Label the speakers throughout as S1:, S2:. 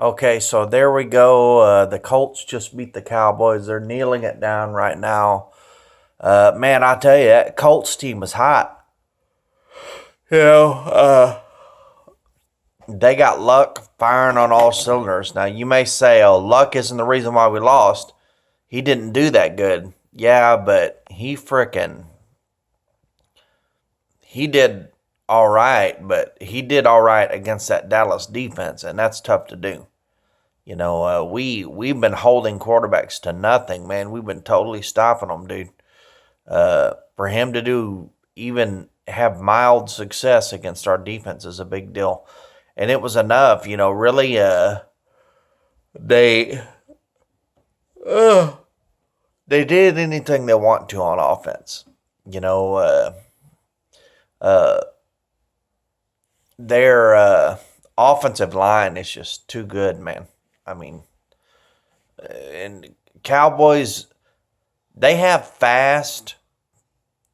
S1: Okay, so there we go. The Colts just beat the Cowboys. They're kneeling it down right now. Man, I tell you, that Colts team is hot. You know, they got Luck firing on all cylinders. Now, you may say, oh, Luck isn't the reason why we lost. He didn't do that good. Yeah, but he did all right, but he did all right against that Dallas defense, and that's tough to do. We've been holding quarterbacks to nothing, man. We've been totally stopping them, dude. For him to do even have mild success against our defense is a big deal, and it was enough. Really, they uh, they did anything they want to on offense. You know, uh, their offensive line is just too good, man. I mean, and Cowboys, they have fast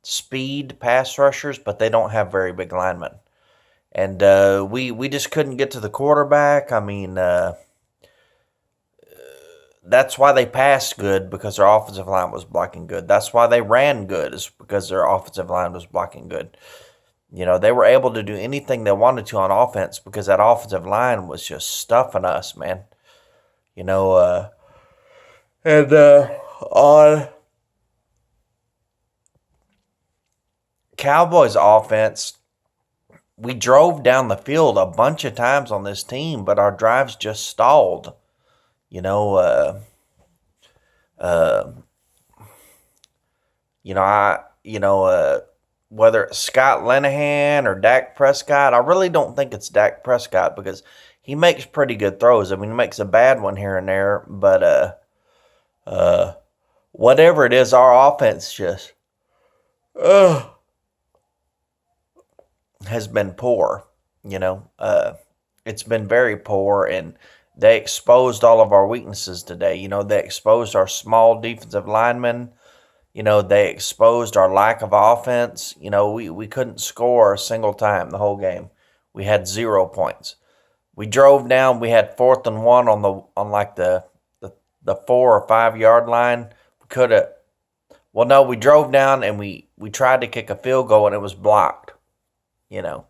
S1: speed pass rushers, but they don't have very big linemen. And we just couldn't get to the quarterback. I mean, that's why they passed good, because their offensive line was blocking good. That's why they ran good, is because their offensive line was blocking good. They were able to do anything they wanted to on offense because that offensive line was just stuffing us, man. You know, and on Cowboys offense, we drove down the field a bunch of times on this team, but our drives just stalled. You know, uh, whether it's Scott Linehan or Dak Prescott, I really don't think it's Dak Prescott because he makes pretty good throws. I mean, he makes a bad one here and there, but whatever it is, our offense just has been poor. It's been very poor, and they exposed all of our weaknesses today. They exposed our small defensive linemen. They exposed our lack of offense. We couldn't score a single time the whole game. We had 0 points. We drove down. We had 4th and 1 on like the 4 or 5 yard line. We could have. Well, no, we drove down and we tried to kick a field goal and it was blocked. And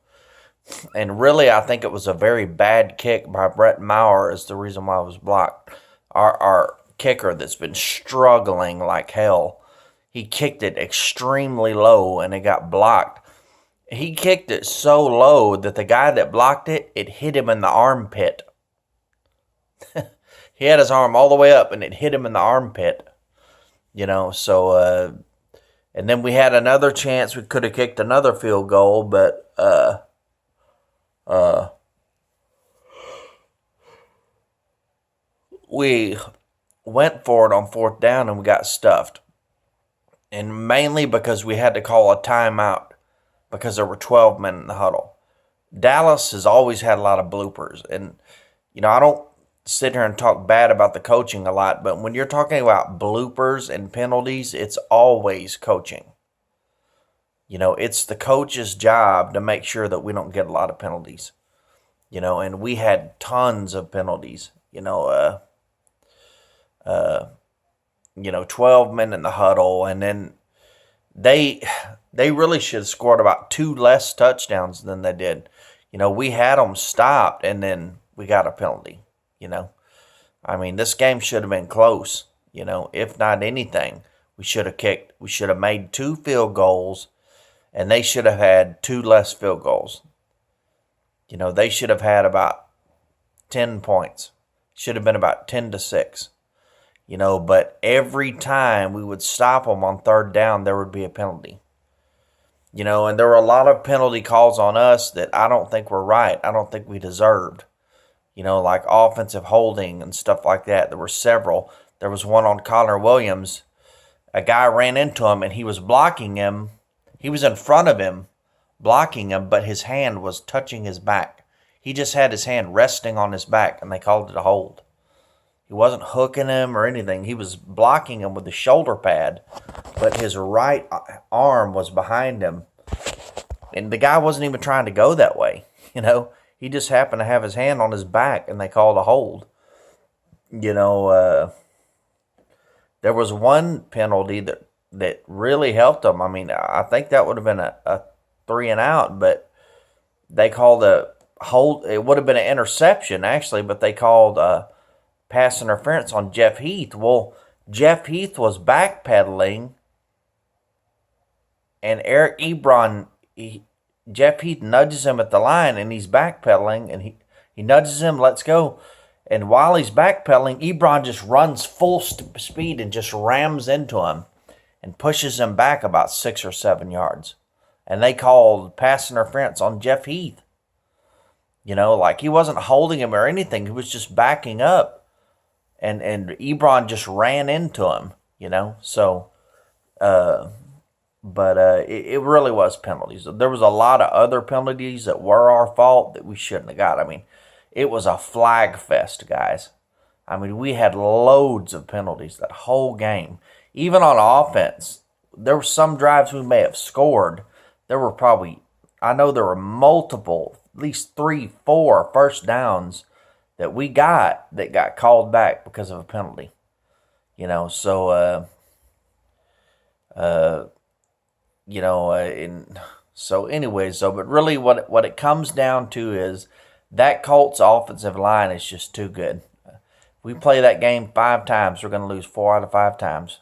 S1: really, I think it was a very bad kick by Brett Maurer is the reason why it was blocked. Our kicker that's been struggling like hell. He kicked it extremely low and it got blocked. He kicked it so low that the guy that blocked it, it hit him in the armpit. He had his arm all the way up and it hit him in the armpit. So, and then we had another chance. We could have kicked another field goal, but, we went for it on 4th down and we got stuffed. And mainly because we had to call a timeout because there were 12 men in the huddle. Dallas has always had a lot of bloopers. And, I don't sit here and talk bad about the coaching a lot, but when you're talking about bloopers and penalties, it's always coaching. It's the coach's job to make sure that we don't get a lot of penalties. And we had tons of penalties. 12 men in the huddle, and then they really should have scored about 2 less touchdowns than they did. We had them stopped, and then we got a penalty. I mean, this game should have been close. If not anything, we should have made 2 field goals, and they should have had 2 less field goals. They should have had about 10 points. Should have been about 10-6. But every time we would stop them on 3rd down, there would be a penalty. And there were a lot of penalty calls on us that I don't think were right. I don't think we deserved. Like offensive holding and stuff like that. There were several. There was one on Connor Williams. A guy ran into him and he was blocking him. He was in front of him, blocking him, but his hand was touching his back. He just had his hand resting on his back, and they called it a hold. He wasn't hooking him or anything. He was blocking him with the shoulder pad, but his right arm was behind him. And the guy wasn't even trying to go that way. He just happened to have his hand on his back, and they called a hold. You know, there was one penalty that really helped them. I mean, I think that would have been a 3 and out, but they called a hold. It would have been an interception, actually, but they called pass interference on Jeff Heath. Well, Jeff Heath was backpedaling, and Eric Ebron, Jeff Heath nudges him at the line, and he's backpedaling, and he nudges him, let's go. And while he's backpedaling, Ebron just runs full speed and just rams into him and pushes him back about 6 or 7 yards. And they called pass interference on Jeff Heath. You know, like he wasn't holding him or anything. He was just backing up. And Ebron just ran into him, you know. So, it really was penalties. There was a lot of other penalties that were our fault that we shouldn't have got. I mean, it was a flag fest, guys. I mean, we had loads of penalties that whole game. Even on offense, there were some drives we may have scored. There were probably, I know there were multiple, at least 3, 4 first downs that we got that got called back because of a penalty. You know, so, but really what it comes down to is that Colts offensive line is just too good. If we play that game 5 times, we're going to lose 4 out of 5 times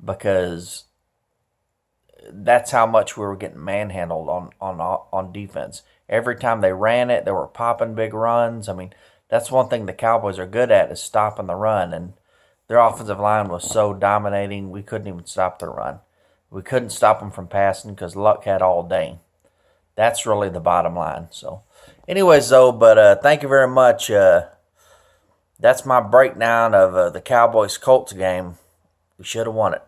S1: because that's how much we were getting manhandled on defense. Every time they ran it, they were popping big runs. I mean, that's one thing the Cowboys are good at is stopping the run, and their offensive line was so dominating we couldn't even stop the run. We couldn't stop them from passing because Luck had all day. That's really the bottom line. So, anyways, though, but thank you very much. That's my breakdown of the Cowboys-Colts game. We should have won it.